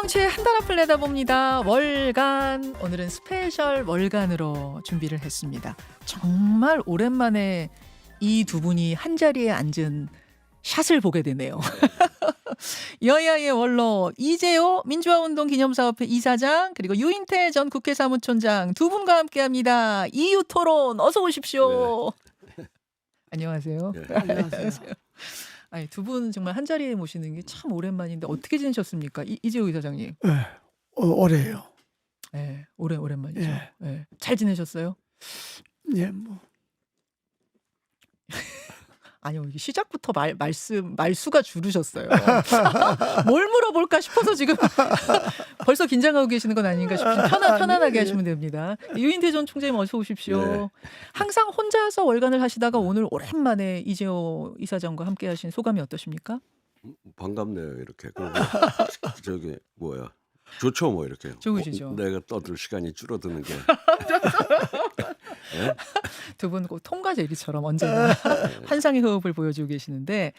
정치의 한달 앞을 내다봅니다. 월간. 오늘은 스페셜 월간으로 준비를 했습니다. 정말 오랜만에 이 두 분이 한자리에 앉은 샷을 보게 되네요. 여야의 원로 이재호 민주화운동 기념사업회 이사장, 그리고 유인태 전 국회 사무총장 두 분과 함께합니다. 이유토론 어서 오십시오. 안녕하세요. 안녕하세요. 아니, 두 분 정말 한 자리에 모시는 게 참 오랜만인데 어떻게 지내셨습니까? 이재호 이사장님. 네, 올해요. 네, 오랜만이죠. 예. 네. 잘 지내셨어요? 예, 뭐 아니요, 이게 시작부터 말수가 줄으셨어요. 뭘 물어볼까 싶어서 지금 벌써 긴장하고 계시는 건 아닌가 싶으면 편안하게 하시면 됩니다. 유인태 전 총재님 어서 오십시오. 네. 항상 혼자서 월간을 하시다가 오늘 오랜만에 이재호 이사장과 함께 하신 소감이 어떠십니까? 반갑네요. 이렇게. 그리고 저기 뭐야, 좋죠 뭐 이렇게. 좋으시죠. 내가 떠들 시간이 줄어드는 게. 예? 두 분 꼭 통과 제리처럼 언제나 환상의 호흡을 보여주고 계시는데,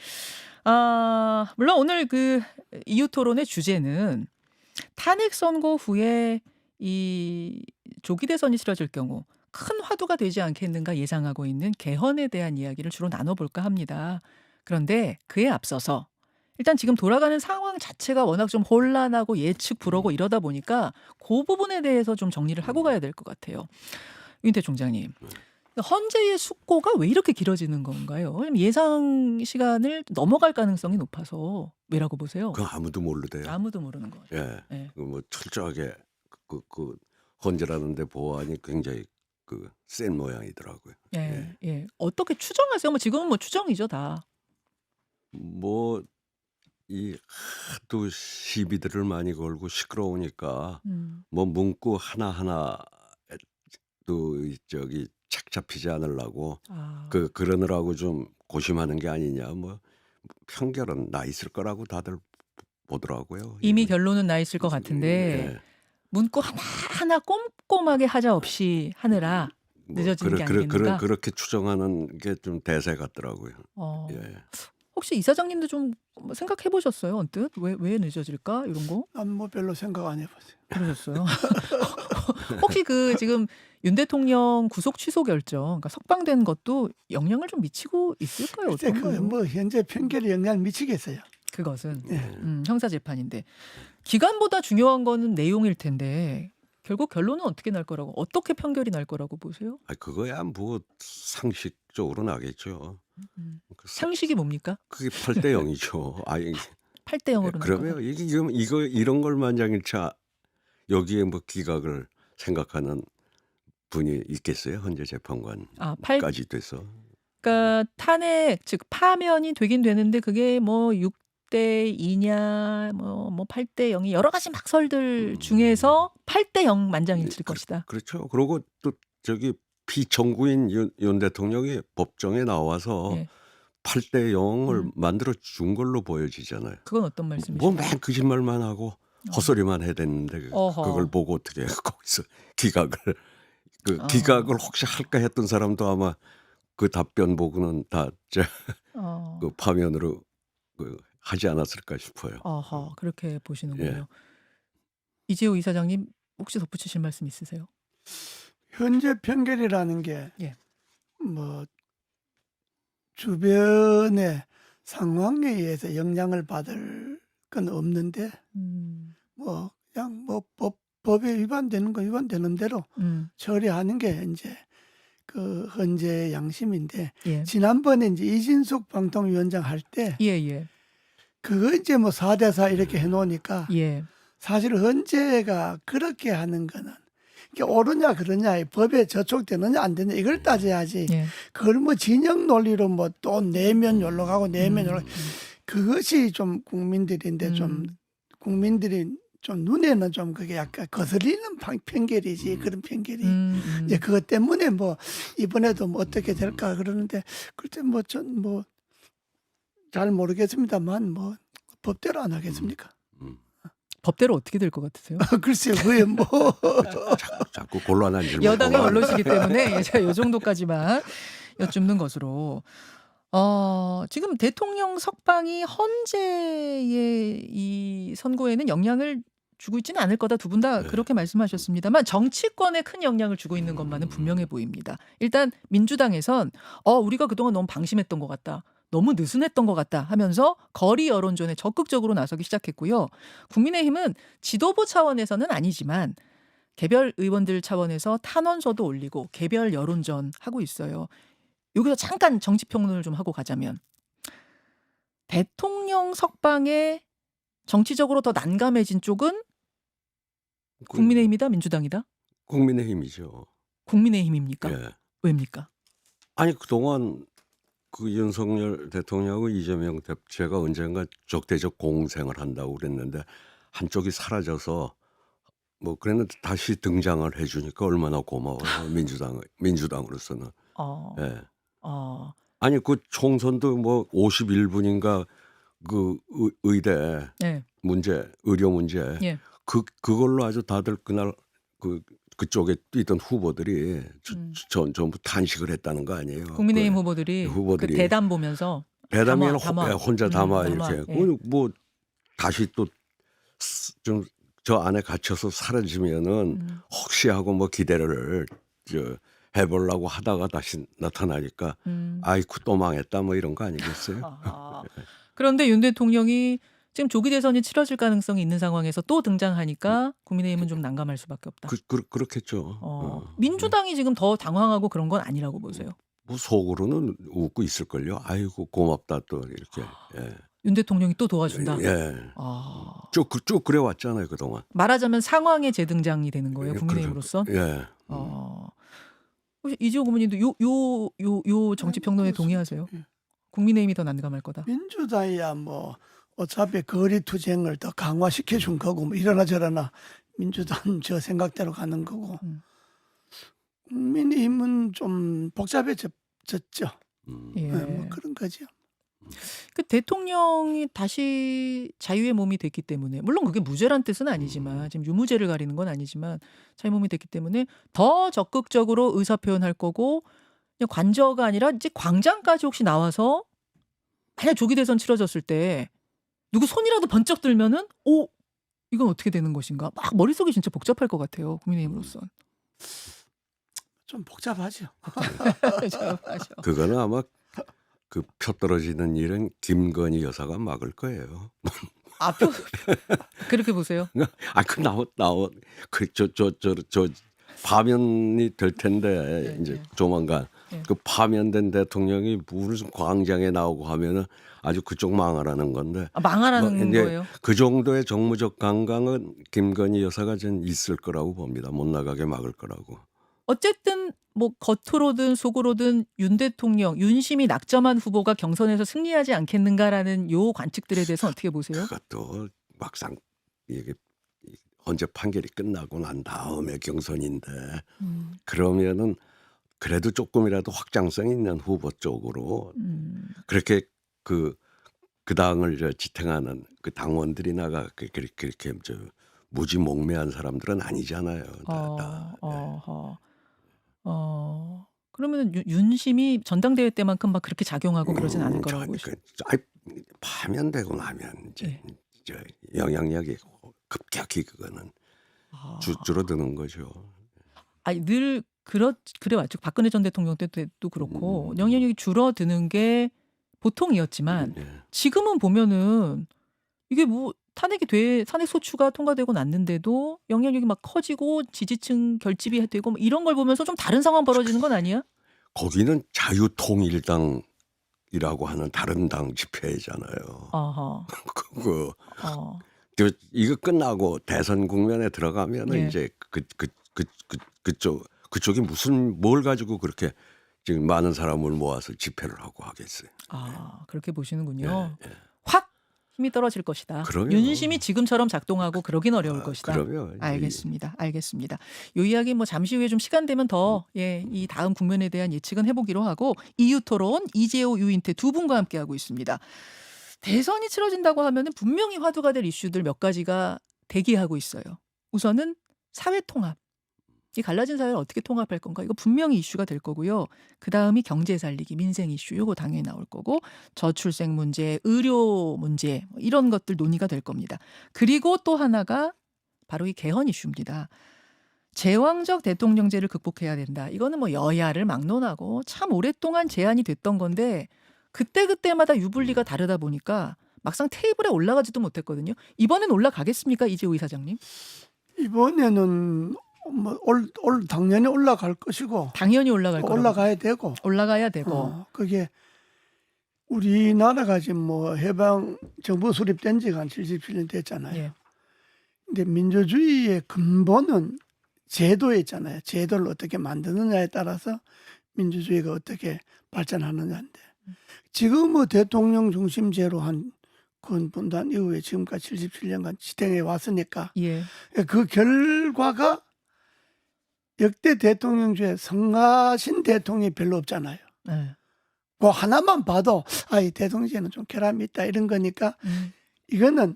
물론 오늘 그 이유 토론의 주제는 탄핵 선고 후에 이 조기 대선이 치러질 경우 큰 화두가 되지 않겠는가 예상하고 있는 개헌에 대한 이야기를 주로 나눠볼까 합니다. 그런데 그에 앞서서 일단 지금 돌아가는 상황 자체가 워낙 좀 혼란하고 예측 불허고 이러다 보니까 그 부분에 대해서 좀 정리를 하고 가야 될 것 같아요. 윤태 총장님, 헌재의 숙고가 왜 이렇게 길어지는 건가요? 왜냐면 예상 시간을 넘어갈 가능성이 높아서 왜라고 보세요? 그거 아무도 모르대요. 아무도 모르는 거죠. 예. 예. 뭐 철저하게 그 헌재라는데 보안이 굉장히 센 모양이더라고요. 예. 어떻게 추정하세요? 뭐 지금은 뭐 추정이죠, 다. 뭐 이 하도 시비들을 많이 걸고 시끄러우니까 뭐 문구 하나하나 또 저기 착 잡히지 않으려고 그러느라고 좀 고심하는 게 아니냐, 뭐 편결은 나 있을 거라고 다들 보더라고요. 이미 예. 결론은 나 있을 것 같은데 예. 문구 하나하나 꼼꼼하게 하자 없이 하느라 뭐 늦어지는 게 아니겠는가? 그렇게 추정하는 게 좀 대세 같더라고요. 어, 예. 혹시 이사장님도 좀 생각해 보셨어요? 언뜻 왜 늦어질까 이런 거? 난 뭐 별로 생각 안 해봤어요. 그러셨어요? 혹시 그 지금 윤 대통령 구속 취소 결정, 그러니까 석방된 것도 영향을 좀 미치고 있을까요? 글쎄 어떤가요? 뭐 현재 편결에 영향 미치겠어요. 그것은 예. 형사 재판인데 기간보다 중요한 거는 내용일 텐데 결국 결론은 어떻게 날 거라고, 어떻게 판결이 날 거라고 보세요? 그거야 뭐 상식적으로 나겠죠. 상식이 뭡니까? 그게 8대 0이죠. 8대 0으로 날 거다. 그러면 이거 이런 걸 만장일치 여기에 뭐 기각을 생각하는 분이 있겠어요? 헌재 재판관까지 돼서. 그러니까 탄핵 즉 파면이 되긴 되는데 그게 뭐 6대 2냐 뭐 8대 0이 여러 가지 막설들 중에서 8대 0 만장일치일 것이다. 그렇죠. 그리고 또 저기 피청구인 윤 대통령이 법정에 나와서 예. 8대 0을 만들어 준 걸로 보여지잖아요. 그건 어떤 말씀이시죠? 뭐 맨 거짓말만 하고 헛소리만 해댔는데 어허. 그걸 보고 어떻게 거기서 기각을 어. 기각을 혹시 할까 했던 사람도 아마 그 답변 보고는 다 그 파면으로 하지 않았을까 싶어요. 어허, 그렇게 보시는군요. 예. 이재호 이사장님 혹시 덧붙이실 말씀 있으세요? 현재 편결이라는 게 예. 뭐 주변의 상황에 의해서 영향을 받을 건 없는데 뭐 그냥 뭐 법에 위반되는 거 위반되는 대로 처리하는 게 이제 그 헌재의 양심인데, 예. 지난번에 이제 이진숙 방통위원장 할 때 예. 그거 이제 뭐 4대4 이렇게 해놓으니까 예. 사실 헌재가 그렇게 하는 거는 이게 옳으냐 그러냐, 법에 저촉되느냐 안 되느냐 이걸 따져야지. 예. 그걸 뭐 진영 논리로 뭐 또 내면 열로 가고 내면 열로, 그것이 좀 국민들인데 좀 국민들이 좀 눈에는 좀 그게 약간 거슬리는 편결이지. 그런 편결이 이제 그것 때문에 뭐 이번에도 뭐 어떻게 될까 그러는데, 그때 뭐 전 뭐 잘 모르겠습니다만 뭐 법대로 안 하겠습니까? 법대로 어떻게 될 것 같으세요? 글쎄요, 그게 뭐 자꾸 곤란한 질문. 여당의 원로시기 때문에 제가 이 정도까지만 여쭙는 것으로. 지금 대통령 석방이 헌재의 이 선고에는 영향을 주고 있지는 않을 거다. 두 분 다 네. 그렇게 말씀하셨습니다만 정치권에 큰 영향을 주고 있는 것만은 분명해 보입니다. 일단 민주당에선 우리가 그동안 너무 방심했던 것 같다. 너무 느슨했던 것 같다 하면서 거리 여론전에 적극적으로 나서기 시작했고요. 국민의힘은 지도부 차원에서는 아니지만 개별 의원들 차원에서 탄원서도 올리고 개별 여론전 하고 있어요. 여기서 잠깐 정치평론을 좀 하고 가자면 대통령 석방에 정치적으로 더 난감해진 쪽은 국민의힘이다, 민주당이다? 국민의힘이죠. 국민의힘입니까? 예. 왜입니까? 아니 그동안 그 윤석열 대통령하고 이재명 대표가 언젠가 적대적 공생을 한다고 그랬는데 한쪽이 사라져서 뭐 그랬는데 다시 등장을 해주니까 얼마나 고마워요. 민주당으로서는. 어, 예. 어, 아니 그 총선도 뭐 51분인가 그 의대 네, 문제, 의료 문제 예, 그걸로 아주 다들 그날 그쪽에 뛰던 후보들이 전부 탄식을 했다는 거 아니에요. 국민의힘 그 후보들이 그 후보들이 대담 보면서 대담에는 담화. 혼자 담아 담화, 이렇게 예. 뭐 다시 또 좀 저 안에 갇혀서 사라지면은 혹시 하고 뭐 기대를 해보려고 하다가 다시 나타나니까 아이쿠 또 망했다 뭐 이런 거 아니겠어요? 아하. 그런데 윤 대통령이 지금 조기 대선이 치러질 가능성이 있는 상황에서 또 등장하니까 국민의힘은 좀 난감할 수밖에 없다. 그렇겠죠. 민주당이 지금 더 당황하고 그런 건 아니라고 보세요. 뭐 속으로는 웃고 있을걸요. 아이고 고맙다 또 이렇게. 예. 윤 대통령이 또 도와준다. 예. 아, 쭉 그래 왔잖아요 그동안. 말하자면 상황의 재등장이 되는 거예요, 국민의힘으로서. 예. 혹시 이지호 고문님도 요 정치 평론에 동의하세요? 국민의힘이 더 난감할 거다. 민주당이야 뭐 어차피 거리 투쟁을 더 강화시켜 준 거고 뭐 이러나 저러나 민주당 저 생각대로 가는 거고 국민의힘은 좀 복잡해졌죠. 예. 뭐 그런 거죠. 그 대통령이 다시 자유의 몸이 됐기 때문에 물론 그게 무죄란 뜻은 아니지만 지금 유무죄를 가리는 건 아니지만 자유의 몸이 됐기 때문에 더 적극적으로 의사표현할 거고 그냥 관저가 아니라 이제 광장까지 혹시 나와서 만약 조기 대선 치러졌을 때 누구 손이라도 번쩍 들면은 이건 어떻게 되는 것인가 막 머릿속이 진짜 복잡할 것 같아요 국민의힘으로서. 좀 복잡하죠. 그거는 아마 그 표 떨어지는 일은 김건희 여사가 막을 거예요. 그렇게 보세요. 그 나오 저 파면이 될 텐데 이제 조만간 그 파면된 대통령이 무슨 광장에 나오고 하면은 아주 그쪽 망하라는 건데. 망하라는 거예요. 그 정도의 정무적 강강은 김건희 여사가 전 있을 거라고 봅니다. 못 나가게 막을 거라고. 어쨌든 뭐 겉으로든 속으로든 윤 대통령, 윤심이 낙점한 후보가 경선에서 승리하지 않겠는가라는 요 관측들에 대해서 어떻게 보세요? 그것도 막상 이게 언제 판결이 끝나고 난 다음에 경선인데 그러면은 그래도 조금이라도 확장성 있는 후보 쪽으로 그렇게 그 당을 지탱하는 그 당원들이 나가 그렇게 무지몽매한 사람들은 아니잖아요. 그러면 윤심이 전당대회 때만큼 막 그렇게 작용하고 그러진 않을 거라고 보시죠. 파면되고 나면 이제 영향력이 급격히 그거는 줄어드는 거죠. 늘 그래 왔죠. 박근혜 전 대통령 때도 그렇고 영향력이 줄어드는 게 보통이었지만 지금은 보면은 이게 뭐 탄핵 소추가 통과되고 났는데도 영향력이 막 커지고 지지층 결집이 되고 뭐 이런 걸 보면서 좀 다른 상황 벌어지는 건 아니야? 거기는 자유통일당이라고 하는 다른 당 집회잖아요. 이거 끝나고 대선 국면에 들어가면은 이제 그쪽이 무슨 뭘 가지고 그렇게 지금 많은 사람을 모아서 집회를 하고 하겠어요. 그렇게 보시는군요. 확 힘이 떨어질 것이다. 그럼요. 윤심이 지금처럼 작동하고 그러긴 어려울 것이다. 그럼요. 알겠습니다. 이 이야기 뭐 잠시 후에 좀 시간 되면 더 이 다음 국면에 대한 예측은 해보기로 하고 이유 토론 이재호 유인태 두 분과 함께 하고 있습니다. 대선이 치러진다고 하면은 분명히 화두가 될 이슈들 몇 가지가 대기하고 있어요. 우선은 사회 통합. 이 갈라진 사회를 어떻게 통합할 건가? 이거 분명히 이슈가 될 거고요. 그 다음이 경제 살리기, 민생 이슈, 이거 당연히 나올 거고 저출생 문제, 의료 문제 뭐 이런 것들 논의가 될 겁니다. 그리고 또 하나가 바로 이 개헌 이슈입니다. 제왕적 대통령제를 극복해야 된다. 이거는 뭐 여야를 막론하고 참 오랫동안 제안이 됐던 건데 그때그때마다 유불리가 다르다 보니까 막상 테이블에 올라가지도 못했거든요. 이번엔 올라가겠습니까, 이재호 이사장님? 이번에는 뭐 당연히 올라갈 것이고 당연히 올라갈 거라고. 올라가야 되고 그게 우리나라가 지금 뭐 해방 정부 수립된 지가 한 77년 됐잖아요. 예. 근데 민주주의의 근본은 제도에 있잖아요. 제도를 어떻게 만드느냐에 따라서 민주주의가 어떻게 발전하느냐인데 지금 뭐 대통령 중심제로 한 군분단 이후에 지금까지 77년간 지탱해 왔으니까 예. 그 결과가 역대 대통령 중에 성하신 대통령이 별로 없잖아요. 네. 그 하나만 봐도 이 대통령제는 좀 결함이 있다 이런 거니까 이거는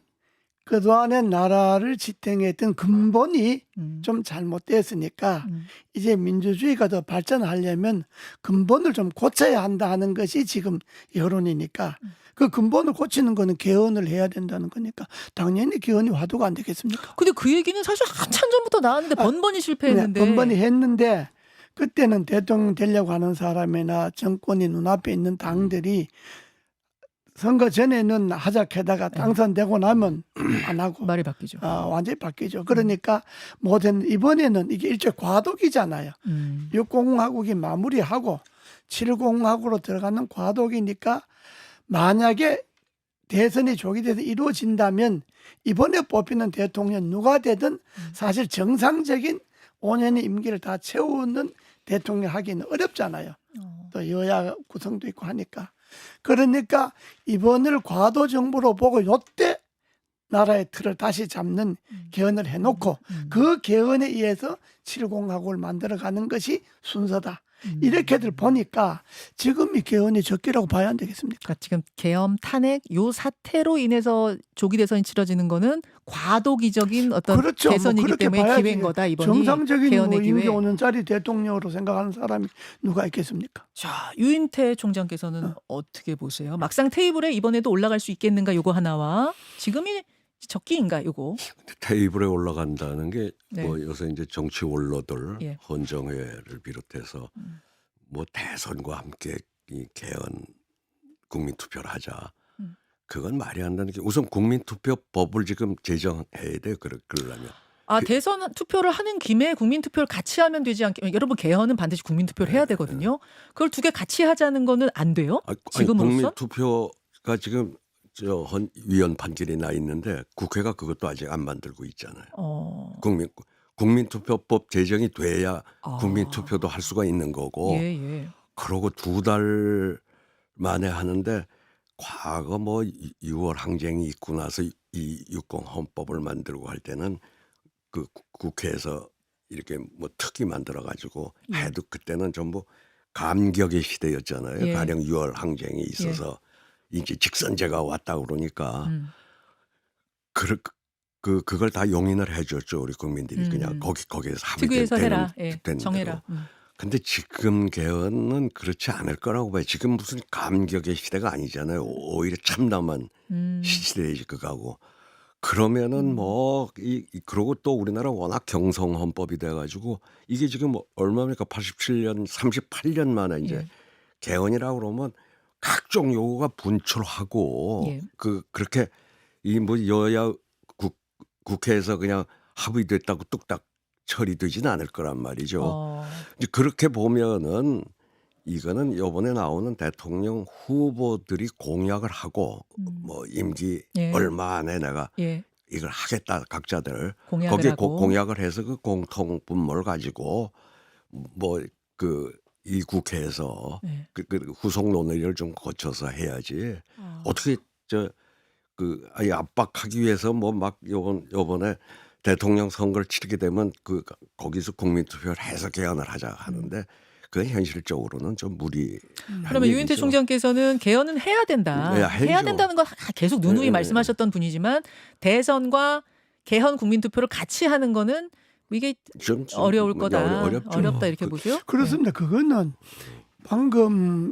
그동안에 나라를 지탱했던 근본이 좀 잘못됐으니까 이제 민주주의가 더 발전하려면 근본을 좀 고쳐야 한다 하는 것이 지금 여론이니까 그 근본을 고치는 거는 개헌을 해야 된다는 거니까 당연히 개헌이 화두가 안 되겠습니까? 근데 그 얘기는 사실 한참 전부터 나왔는데 번번이 실패했는데. 번번이 했는데 그때는 대통령 되려고 하는 사람이나 정권이 눈앞에 있는 당들이 선거 전에는 하자 캐다가 당선되고 나면 안 하고 말이 바뀌죠. 완전히 바뀌죠. 그러니까 모든 이번에는 이게 일종의 과도기잖아요. 6공화국이 마무리하고 7공화국으로 들어가는 과도기니까 만약에 대선이 조기 돼서 이루어진다면 이번에 뽑히는 대통령 누가 되든 사실 정상적인 5년의 임기를 다 채우는 대통령 하기는 어렵잖아요. 또 여야 구성도 있고 하니까. 그러니까 이번을 과도 정부로 보고 요때 나라의 틀을 다시 잡는 개헌을 해놓고 그 개헌에 의해서 7공화국을 만들어가는 것이 순서다. 이렇게들 보니까 지금 이 개헌이 적기라고 봐야 안 되겠습니까? 그러니까 지금 계엄 탄핵 요 사태로 인해서 조기 대선이 치러지는 거는 과도기적인 어떤 그렇죠. 대선이기 그렇게 때문에 봐야지. 기회인 거다. 이번이 정상적인 개헌의 기회. 임기 5년짜리 대통령으로 생각하는 사람이 누가 있겠습니까? 자, 유인태 총장께서는 어떻게 보세요? 막상 테이블에 이번에도 올라갈 수 있겠는가 요거 하나와 지금이 적기인가 요거. 테이블에 올라간다는 게 네. 뭐 요새 이제 정치 원로들 예. 헌정회를 비롯해서 뭐 대선과 함께 이 개헌 국민투표를 하자. 그건 말이 안 되는 게 우선 국민투표법을 지금 제정해야 돼요. 그러려면. 대선 투표를 하는 김에 국민투표를 같이 하면 되지 않겠 여러분 개헌은 반드시 국민투표를 해야 되거든요. 그걸 두 개 같이 하자는 거는 안 돼요? 지금으로선? 국민투표가 지금 위원 판결이 나 있는데 국회가 그것도 아직 안 만들고 있잖아요. 국민투표법 제정이 돼야 국민투표도 할 수가 있는 거고. 예. 그러고 2달 만에 하는데 과거 뭐 6월 항쟁이 있고 나서 이 60 헌법을 만들고 할 때는 그 국회에서 이렇게 뭐 특위 만들어 가지고 해도 그때는 전부 감격의 시대였잖아요. 예. 가령 6월 항쟁이 있어서 이제 직선제가 왔다 그러니까 그걸 다 용인을 해줬죠. 우리 국민들이 그냥 거기에서 특위에서 해라. 되는 정해라. 대로. 근데 지금 개헌은 그렇지 않을 거라고 봐요. 지금 무슨 감격의 시대가 아니잖아요. 오히려 참담한 시대이지 그거하고. 그러면은 그러고 또 우리나라 워낙 경성 헌법이 돼가지고 이게 지금 얼마입니까? 87년, 38년 만에 이제 개헌이라고 그러면 각종 요구가 분출하고 그렇게 이 뭐 여야 국회에서 그냥 합의됐다고 뚝딱 처리되지는 않을 거란 말이죠. 이제 그렇게 보면은 이거는 이번에 나오는 대통령 후보들이 공약을 하고 뭐 임기 얼마 안에 내가 이걸 하겠다 각자들 거기에 공약을 해서 그 공통 분모를 가지고 뭐 이 국회에서 그 후속 논의를 좀 거쳐서 해야지 어떻게 아예 압박하기 위해서 뭐 막 요번에 대통령 선거를 치르게 되면 거기서 국민투표를 해서 개헌을 하자 하는데 그건 현실적으로는 좀 무리. 그러면 유인태 총장께서는 개헌은 해야 된다. 해야 된다는 건 계속 누누이 말씀하셨던 분이지만 대선과 개헌 국민투표를 같이 하는 거는 이게 좀 어려울 거다. 어렵다 이렇게 보세요? 그렇습니다. 그거는 방금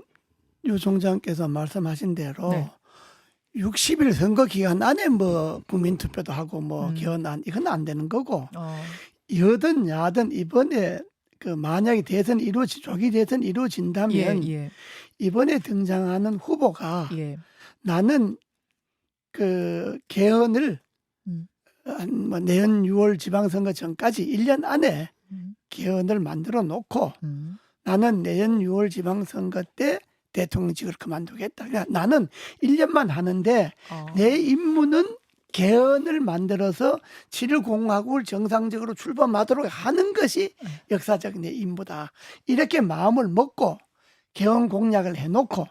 유 총장께서 말씀하신 대로 60일 선거 기간 안에 뭐 국민 투표도 하고 뭐 음. 개헌안 이건 안 되는 거고 어. 여든 야든 이번에 그 만약에 대선 조기 대선 이루어진다면 예. 이번에 등장하는 후보가 예. 나는 그 개헌을 음. 뭐 내년 6월 지방선거 전까지 1년 안에 음. 개헌을 만들어 놓고 음. 나는 내년 6월 지방선거 때 대통령직을 그만두겠다. 그러니까 나는 1년만 하는데 내 임무는 개헌을 만들어서 7.1공화국을 정상적으로 출범하도록 하는 것이 역사적인 내 임무다. 이렇게 마음을 먹고 개헌 공약을 해놓고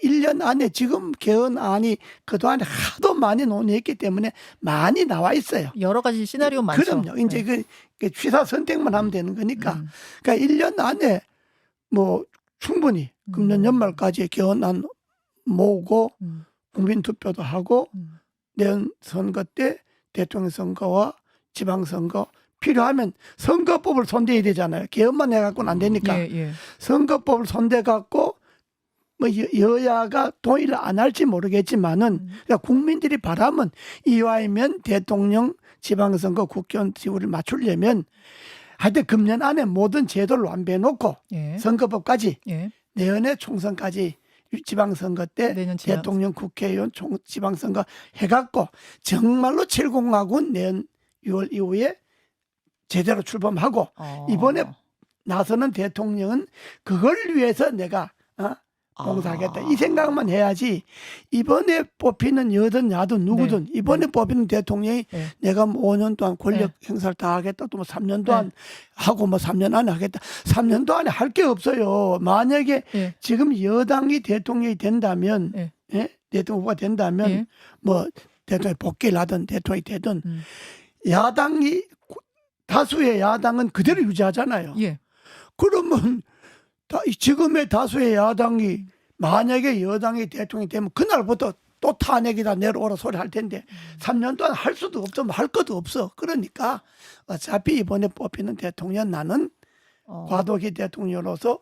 1년 안에 지금 개헌안이 그동안에 하도 많이 논의했기 때문에 많이 나와 있어요. 여러 가지 시나리오 많죠. 그럼요. 이제 네. 그 취사 선택만 하면 되는 거니까. 음. 그러니까 1년 안에 뭐 충분히 금년 연말까지 개헌안 모으고 음. 국민 투표도 하고 음. 내년 선거 때 대통령 선거와 지방선거 필요하면 선거법을 손대야 되잖아요. 개헌만 해갖고는 안 되니까 예. 선거법을 손대갖고 뭐 여야가 동의를 안 할지 모르겠지만은 그러니까 국민들이 바라면 이와이면 대통령 지방선거 국회의원 지구를 맞추려면 하여튼 금년 안에 모든 제도를 완비해놓고 예. 선거법까지 예. 내년에 총선까지 지방선거 때 내년 지방- 대통령 국회의원 지방선거 해갖고 정말로 7공화국 내년 6월 이후에 제대로 출범하고 이번에 나서는 대통령은 그걸 위해서 내가 봉사하겠다 이 생각만 해야지 이번에 뽑히는 여든 야든 누구든 이번에 뽑히는 대통령이 네. 내가 뭐 5년 동안 권력 행사를 다 하겠다 또 뭐 3년 동안 하고 뭐 3년 안에 하겠다 3년 동안에 할 게 없어요. 만약에 예. 지금 여당이 대통령이 된다면 예? 대통령 후보가 된다면 예. 뭐 대통령이 복귀를 하든 대통령이 되든 음. 야당이 다수의 야당은 그대로 유지하잖아요. 예. 그러면 지금의 다수의 야당이 만약에 여당이 대통령이 되면 그날부터 또 탄핵이다 내려오라 소리 할 텐데 3년 동안 할 수도 없어 할 것도 없어. 그러니까 어차피 이번에 뽑히는 대통령 나는 과도기 대통령으로서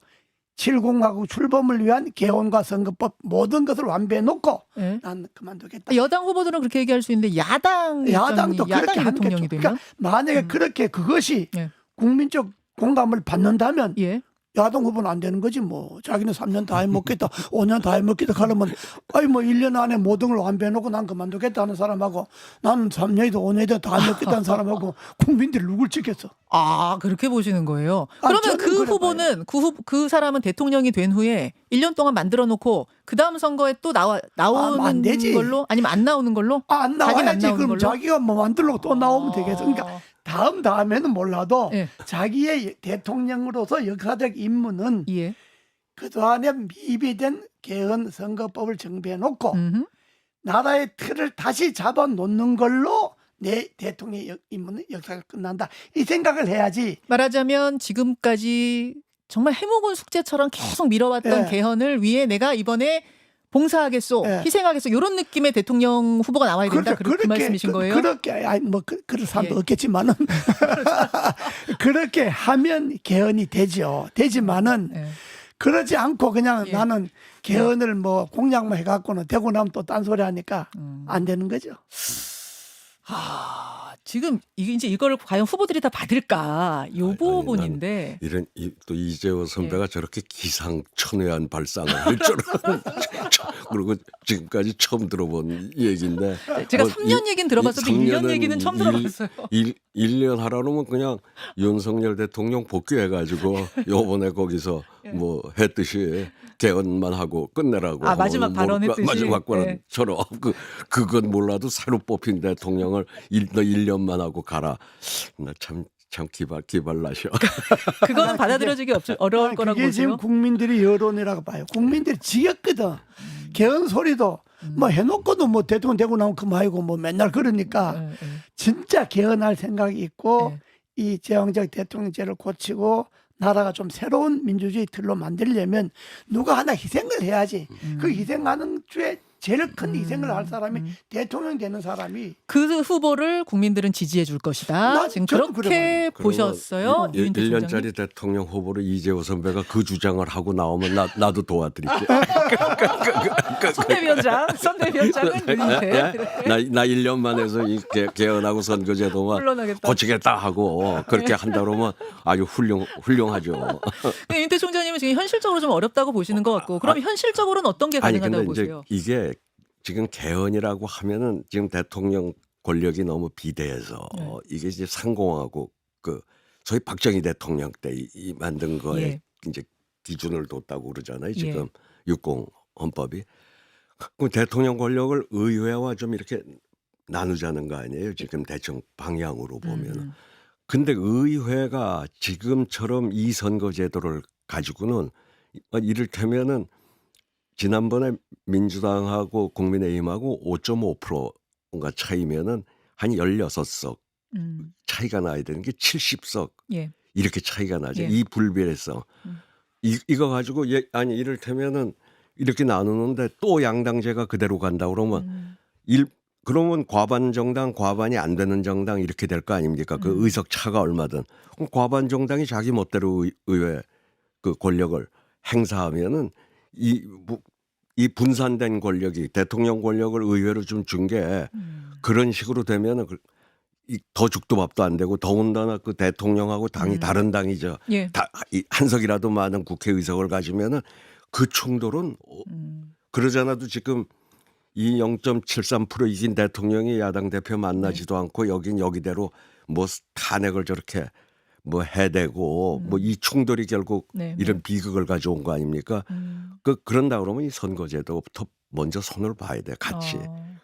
7공화국 출범을 위한 개헌과 선거법 모든 것을 완비해 놓고 예. 난 그만두겠다. 여당 후보들은 그렇게 얘기할 수 있는데 야당도 야당도 그렇게 하는 대통령이 거죠. 되면 그러니까 만약에 그렇게 그것이 예. 국민적 공감을 받는다면 예. 야당 후보는 안 되는 거지 뭐. 자기는 3년 다 해먹겠다 5년 다 해먹겠다 그러면 아이 뭐 1년 안에 모든 걸 완비해놓고 난 그만두겠다 하는 사람하고 나는 3년이든 5년이든 다 해먹겠다는 사람하고 국민들이 누굴 찍겠어. 그렇게 보시는 거예요. 아니, 그러면 저는 그 그래 후보는 그 사람은 대통령이 된 후에 1년 동안 만들어 놓고 그다음 선거에 또 나오는 안 되지. 걸로 아니면 안 나오는 걸로? 안 자기는 안 나와야지. 나오는 그럼 걸로? 자기가 뭐 만들려고 또 나오면 되겠어. 그러니까 다음에는 몰라도 예. 자기의 대통령으로서 역사적 임무는 예. 그동안에 미비된 개헌 선거법을 정비해놓고 나라의 틀을 다시 잡아놓는 걸로 내 대통령의 임무는 역사가 끝난다. 이 생각을 해야지. 말하자면 지금까지 정말 해묵은 숙제처럼 계속 미뤄왔던 예. 개헌을 위해 내가 이번에 봉사하겠소, 예. 희생하겠소 이런 느낌의 대통령 후보가 나와야 된다. 그 말씀이신 거예요? 그렇게 그런 사람도 예. 없겠지만은 그렇게 하면 개헌이 되죠. 되지만은 예. 그러지 않고 그냥 예. 나는 개헌을 뭐 공약만 해갖고는 되고 나면 또 딴소리 하니까 안 되는 거죠. 지금 이제 이걸 과연 후보들이 다 받을까? 요 부분인데. 이런 또 이재호 선배가 저렇게 기상천외한 발상을 할 줄은 그리고 지금까지 처음 들어본 얘기인데 제가 3년 얘기는 들어봤어도 1년 얘기는 처음 들어봤어요. 1년 하라면 그냥 윤석열 대통령 복귀해가지고 요번에 거기서 뭐 했듯이 개헌만 하고 끝내라고 마지막 발언했듯이? 마지막 네. 발언처럼 그건 몰라도 새로 뽑힌 대통령을 너 1년만 하고 가라. 나 참 기발나셔. 그거는 받아들여지기 어려울 거라고 그게 지금 보세요. 국민들이 여론이라고 봐요. 국민들이 지겹거든. 개헌 소리도 뭐 해놓고도 뭐 대통령 되고 나면 그만이고 뭐 맨날 그러니까 진짜 개헌할 생각이 있고 이 제왕적 대통령제를 고치고 나라가 좀 새로운 민주주의 틀로 만들려면 누가 하나 희생을 해야지. 그 희생하는 주에 제일 큰 희생을 할 사람이 대통령 되는 사람이 그 후보를 국민들은 지지해 줄 것이다. 지금 저는 그렇게 그러면 보셨어요? 유인태 총장님? 1년짜리 대통령 후보로 이재호 선배가 그 주장을 하고 나오면 나도 도와드릴게. 선대위원장은 유인태. 나 1년만 해서 개헌하고 선거제도만 물러나겠다. 고치겠다 하고 그렇게 한다 그러면 아주 훌륭하죠. 유인태 총장님은 지금 현실적으로 좀 어렵다고 보시는 것 같고, 그럼 현실적으로는 어떤 게 아니 가능하다고 근데 이제 보세요? 이게 지금 개헌이라고 하면은 지금 대통령 권력이 너무 비대해서 네. 이게 이제 상공하고 그 소위 박정희 대통령 때 이 만든 거에 예. 이제 기준을 뒀다고 그러잖아요. 예. 지금 60 헌법이. 그 대통령 권력을 의회와 좀 이렇게 나누자는 거 아니에요. 지금 대충 방향으로 보면은. 근데 의회가 지금처럼 이 선거제도를 가지고는 이를테면은 지난번에 민주당하고 국민의힘하고 5.5%가 차이면은 한 16석 차이가 나야 되는 게 70석 예. 이렇게 차이가 나죠. 예. 이 불비례성. 이거 가지고 아니 이를테면은 이렇게 나누는데 또 양당제가 그대로 간다 그러면 그러면 과반 정당 과반이 안 되는 정당 이렇게 될 거 아닙니까? 그 의석 차가 얼마든. 그럼 과반 정당이 자기 멋대로 의회 그 권력을 행사하면은 이 분산된 권력이 대통령 권력을 의회로 좀 준 게 그런 식으로 되면은 더 죽도 밥도 안 되고 더군다나 그 대통령하고 당이 다른 당이죠. 예. 한 석이라도 많은 국회의석을 가지면은 그 충돌은 그러잖아도 지금 이 0.73% 이긴 대통령이 야당 대표 만나지도 않고 여긴 여기대로 뭐 탄핵을 저렇게 뭐 해대고 뭐 이 충돌이 결국 네, 이런 비극을 가져온 거 아닙니까? 그런다 그러면 이 선거제도부터 먼저 손을 봐야 돼 같이.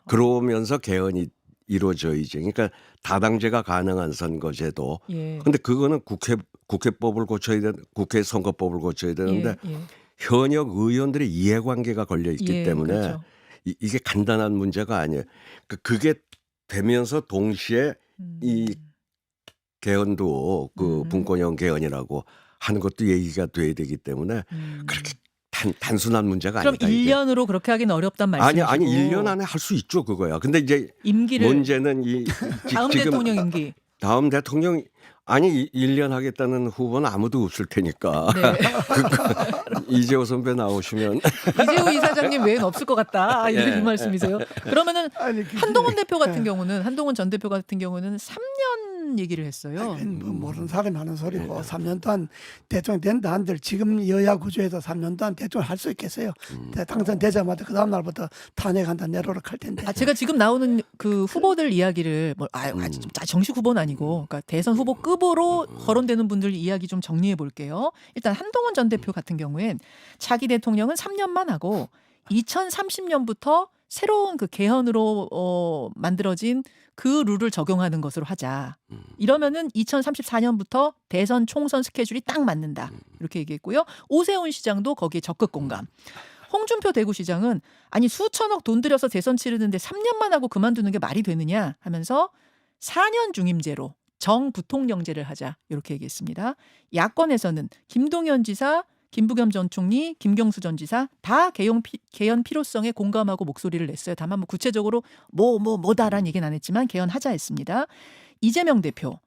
그러면서 개헌이 이루어져야지. 그러니까 다당제가 가능한 선거제도. 예. 근데 그거는 국회법을 고쳐야 되 국회 선거법을 고쳐야 되는데 예. 현역 의원들의 이해관계가 걸려 있기 예, 때문에 그렇죠. 이게 간단한 문제가 아니에요. 그게 되면서 동시에 이 개헌도 그 분권형 개헌이라고 하는 것도 얘기가 돼야 되기 때문에 그렇게 단순한 문제가 그럼 아니다. 이게. 1년으로 그렇게 하긴 어렵단 말씀이시고. 아니 1년 안에 할 수 있죠 그거야. 근데 이제 임기를 문제는 다음 지금 대통령 임기. 다음 대통령 아니 1년 하겠다는 후보는 아무도 없을 테니까. 네. 이재호 선배 나오시면 이재호 이사장님 외에는 없을 것 같다. 이런 예. 이 말씀이세요. 그러면은 아니, 그게- 한동훈 대표 같은 경우는 한동훈 전 대표 같은 경우는 3년 얘기를 했어요. 뭐 모르는 사람이 하는 소리고 3년 동안 대통령 된다 한들 지금 여야 구조에서 3년 동안 대통령 할 수 있겠어요. 당선되자마자 그 다음 날부터 탄핵한다 내로록 할 텐데. 제가 지금 나오는 그 후보들 이야기를 정식 후보는 아니고 그러니까 대선 후보급으로 거론되는 분들 이야기 좀 정리해 볼게요. 일단 한동훈 전 대표 같은 경우엔 자기 대통령은 3년만 하고 2030년부터 새로운 그 개헌으로 만들어진 그 룰을 적용하는 것으로 하자. 이러면은 2034년부터 대선 총선 스케줄이 딱 맞는다. 이렇게 얘기했고요. 오세훈 시장도 거기에 적극 공감. 홍준표 대구시장은 아니 수천억 돈 들여서 대선 치르는데 3년만 하고 그만두는 게 말이 되느냐 하면서 4년 중임제로 정부통령제를 하자. 이렇게 얘기했습니다. 야권에서는 김동연 지사, 김부겸 전 총리, 김경수 전 지사 다 개헌 필요성에 공감하고 목소리를 냈어요. 다만 뭐 구체적으로 뭐다라는 얘기는 안 했지만 개헌하자 했습니다. 이재명 대표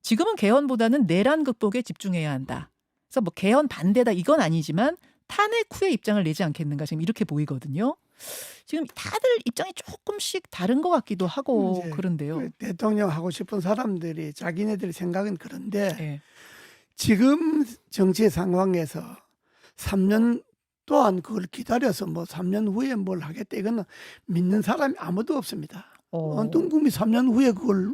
지금은 개헌보다는 내란 극복에 집중해야 한다. 그래서 뭐 개헌 반대다 이건 아니지만 탄핵 후에 입장을 내지 않겠는가 지금 이렇게 보이거든요. 지금 다들 입장이 조금씩 다른 것 같기도 하고 이제 그런데요. 그 대통령 하고 싶은 사람들이 자기네들 생각은 그런데 네. 지금 정치 상황에서 3년 또한 그걸 기다려서 뭐 3년 후에 뭘 하겠다 이거는 믿는 사람이 아무도 없습니다. 어떤 국민이 3년 후에 그걸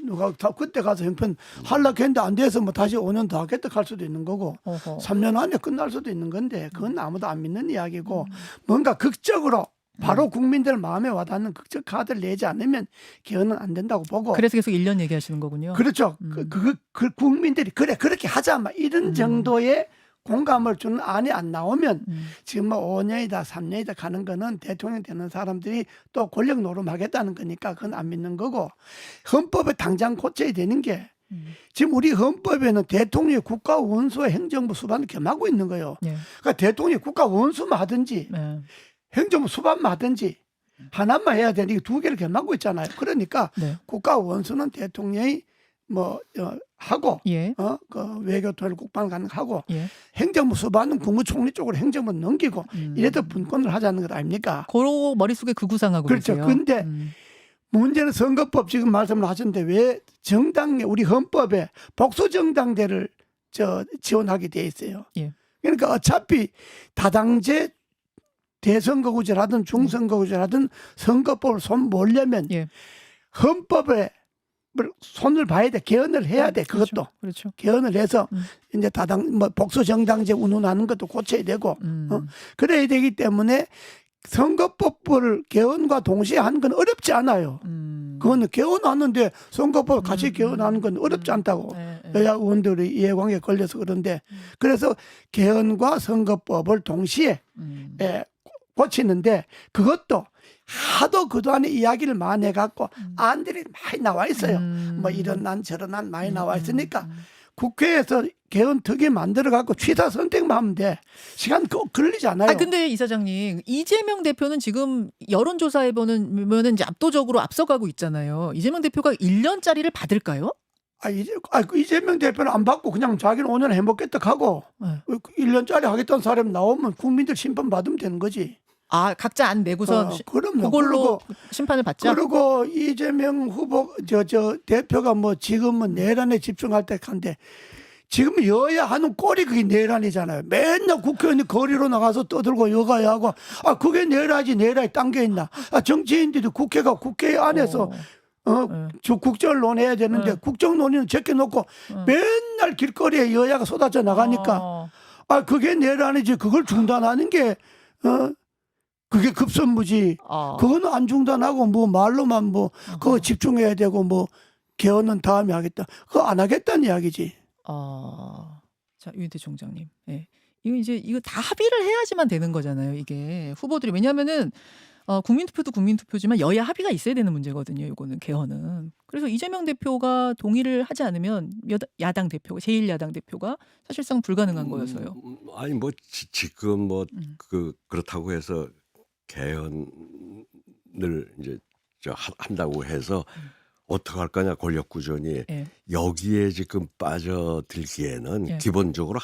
누가 다 그때 가서 형편 하려고 했는데 안 돼서 뭐 다시 5년 더 하겠다 할 수도 있는 거고 3년 안에 끝날 수도 있는 건데 그건 아무도 안 믿는 이야기고 뭔가 극적으로 바로 국민들 마음에 와닿는 극적 카드를 내지 않으면 개헌은 안 된다고 보고. 그래서 계속 1년 얘기하시는 거군요. 그렇죠. 그 국민들이 그렇게 하자 막 이런 정도의 공감을 주는 안이 안 나오면 지금 뭐 5년이다 3년이다 가는 거는 대통령 되는 사람들이 또 권력 노름하겠다는 거니까 그건 안 믿는 거고 헌법에 당장 고쳐야 되는 게 지금 우리 헌법에는 대통령이 국가 원수와 행정부 수반을 겸하고 있는 거예요. 네. 그러니까 대통령이 국가 원수만 하든지 네. 행정부 수반만 하든지 하나만 해야 되는데 이게 두 개를 겸하고 있잖아요. 그러니까 네. 국가 원수는 대통령이 뭐 하고 예. 그 외교 통일 국방 가능하고 예. 행정부 수반은 국무총리 쪽으로 행정부 넘기고 이래도 분권을 하자는 것 아닙니까? 고로 머릿속에 그 구상하고 그렇죠. 계세요. 근데 문제는 선거법 지금 말씀을 하셨는데 왜 정당에 우리 헌법에 복수 정당제를 지원하게 돼 있어요. 예. 그러니까 어차피 다당제 대선거구제를 하든 중선거구제를 하든 선거법을 손 몰려면 예. 헌법에 손을 봐야 돼. 개헌을 해야 돼. 그것도. 그렇죠. 개헌을 해서 이제 다당 뭐 복수 정당제 운운하는 것도 고쳐야 되고 그래야 되기 때문에 선거법을 개헌과 동시에 하는 건 어렵지 않아요. 그거는 개헌하는데 선거법 같이 개헌하는 건 어렵지 않다고 여야 의원들이 이해관계에 걸려서 그런데 그래서 개헌과 선거법을 동시에 고치는데 그것도 하도 그동안에 이야기를 많이 해갖고 안들이 많이 나와 있어요. 뭐 이런 안 저런 안 많이 나와 있으니까 국회에서 개헌 특위 만들어갖고 취사 선택만 하면 돼. 시간 걸리지 않아요. 근데 이사장님 이재명 대표는 지금 여론조사에 보면은 이제 압도적으로 앞서가고 있잖아요. 이재명 대표가 1년짜리를 받을까요? 이재명 대표는 안 받고 그냥 자기는 5년 해먹겠다 하고 1년짜리 하겠다는 사람 나오면 국민들 심판 받으면 되는 거지. 각자 안 내고서 그럼요. 그걸로 심판을 받자. 그리고 이재명 후보 저 대표가 뭐 지금은 내란에 집중할 때 한데 지금 여야 하는 꼴이 그게 내란이잖아요. 맨날 국회의원이 거리로 나가서 떠들고 여가야 하고 그게 내란이지 내란이 딴 게 있나. 정치인들이 국회 안에서 국정을 논해야 되는데 국정 논의는 제껴놓고 맨날 길거리에 여야가 쏟아져 나가니까 그게 내란이지 그걸 중단하는 게 그게 급선무지. 그거는 안 중단하고 뭐 말로만 뭐 그거 집중해야 되고 뭐 개헌은 다음에 하겠다. 그거 안 하겠다는 이야기지. 자, 유인태 총장님. 예. 이거 다 합의를 해야지만 되는 거잖아요. 이게 후보들이 왜냐하면은 국민투표도 국민투표지만 여야 합의가 있어야 되는 문제거든요. 이거는 개헌은. 그래서 이재명 대표가 동의를 하지 않으면 야당 대표가 제1야당 대표가 사실상 불가능한 거여서요. 아니 뭐 지금 뭐 그렇다고 해서 개헌을 이제 한다고 해서 어떻게 할 거냐 권력 구조니 여기에 지금 빠져들기에는 기본적으로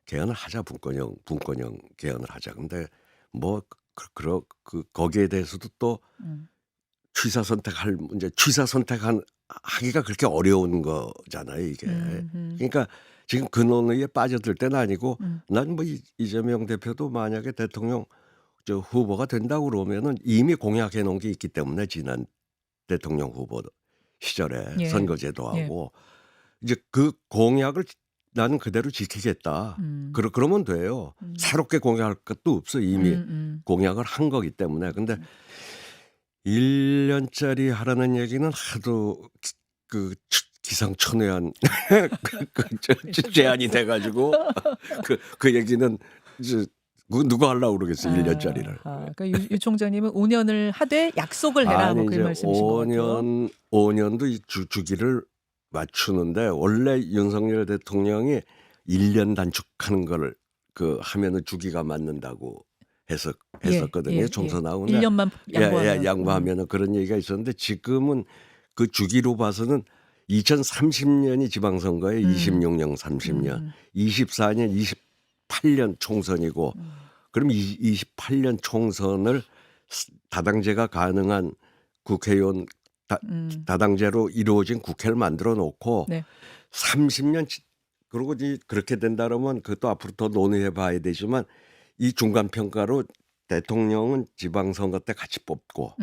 개헌을 하자 분권형 개헌을 하자. 근데 뭐 거기에 대해서도 또 취사 선택할 문제, 하기가 그렇게 어려운 거잖아요 이게. 그러니까 지금 그 논의에 빠져들 때는 아니고 난 뭐 이재명 대표도 만약에 대통령 후보가 된다고 그러면은 이미 공약해 놓은 게 있기 때문에 지난 대통령 후보 시절에 선거제도하고 이제 그 공약을 나는 그대로 지키겠다. 그러면 돼요. 새롭게 공약할 것도 없어. 이미 공약을 한 거기 때문에. 근데 1년짜리 하라는 얘기는 하도 기상천외한 제안이 돼가지고 그 얘기는 이제 누가 하려고 그러겠어요. 1년짜리를. 그러니까 유 총장님은 5년을 하되 약속을 해라 뭐 그런 말씀이신 것 같아요. 5년도 이 주기를 맞추는데 원래 윤석열 대통령이 1년 단축하는 거를 하면은 주기가 맞는다고 했었거든요. 총선하고 1년만 양보하면은 그런 얘기가 있었는데 지금은 그 주기로 봐서는 2030년이 지방선거에 26년, 30년, 24년, 28년 총선이고 그럼 28년 총선을 다당제가 가능한 국회의원 다당제로 이루어진 국회를 만들어 놓고 30년 그리고 그렇게 된다 그러면 그것도 앞으로 더 논의해 봐야 되지만 이 중간 평가로 대통령은 지방선거 때 같이 뽑고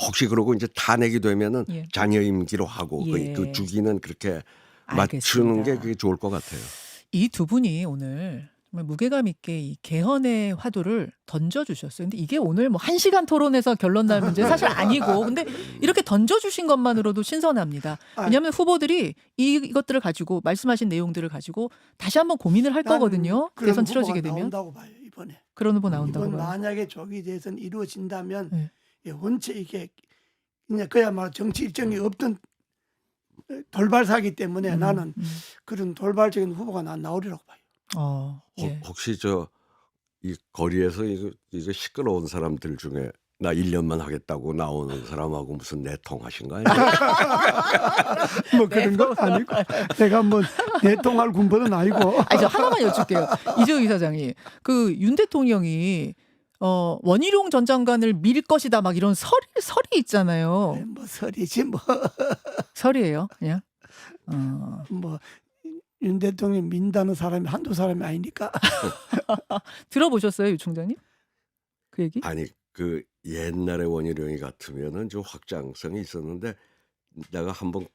혹시 그러고 이제 탄핵이 되면은 잔여 임기로 하고 그 주기는 그렇게 맞추는 게 그게 좋을 것 같아요. 이 두 분이 오늘 정말 무게감 있게 이 개헌의 화두를 던져주셨어요. 근데 이게 오늘 뭐 1시간 토론에서 결론 날 문제 사실 아니고 근데 이렇게 던져주신 것만으로도 신선합니다. 왜냐하면 후보들이 이것들을 가지고 말씀하신 내용들을 가지고 다시 한번 고민을 할 거거든요. 대선 치러지게 되면. 나온다고 봐요 이번에. 그런 후보 나온다고 이번 봐요. 만약에 조기 대선 이루어진다면 원체 이게 그냥 그야말로 정치 일정이 없던 돌발사기 때문에 나는 그런 돌발적인 후보가 나오리라고 봐요. 혹시 이 거리에서 이거 시끄러운 사람들 중에 나 1년만 하겠다고 나오는 사람하고 무슨 내통하신 거 아니에요? 뭐 그런 건 아니고 내가 뭐 내통할 군번은 아니고. 아니, 저 하나만 여쭐게요. 이재호 이사장이 그 윤 대통령이 원희룡 전 장관을 밀 것이다 막 이런 설이 있잖아요. 뭐 설이지 뭐. 설이에요, 그냥. 뭐 윤 대통령 민다는 사람이 한두 사람이 아니니까. 들어보셨어요, 유 총장님? 그 얘기? 아니 그 옛날에 원희룡이 같으면은 좀 확장성이 있었는데 내가 한번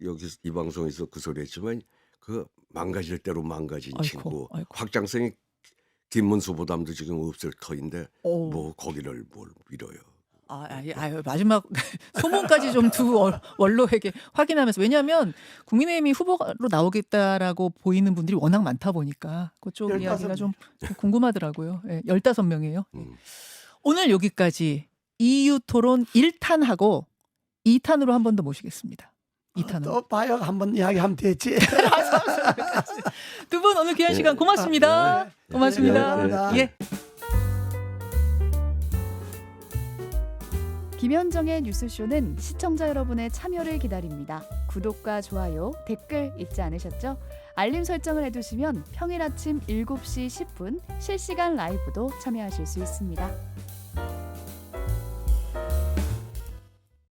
여기 이 방송에서 그 소리 했지만 그 망가질 대로 망가진 아이고, 친구 아이고. 확장성이 김문수보담도 지금 없을 터인데 오. 뭐 거기를 뭘 밀어요. 아유, 마지막 소문까지 좀 두 원로에게 확인하면서, 왜냐하면 국민의힘이 후보로 나오겠다라고 보이는 분들이 워낙 많다 보니까 그쪽 15 이야기가 명. 좀 궁금하더라고요. 예, 15명이에요. 음. 오늘 여기까지 EU 토론 1탄하고 2탄으로 한 번 더 모시겠습니다. 2탄으로. 또 봐요. 한번 이야기하면 되지. 두 분 오늘 귀한 시간 고맙습니다. 네. 고맙습니다. 네, 감사합니다. 예. 김현정의 뉴스쇼는 시청자 여러분의 참여를 기다립니다. 구독과 좋아요, 댓글 잊지 않으셨죠? 알림 설정을 해두시면 평일 아침 7시 10분 실시간 라이브도 참여하실 수 있습니다.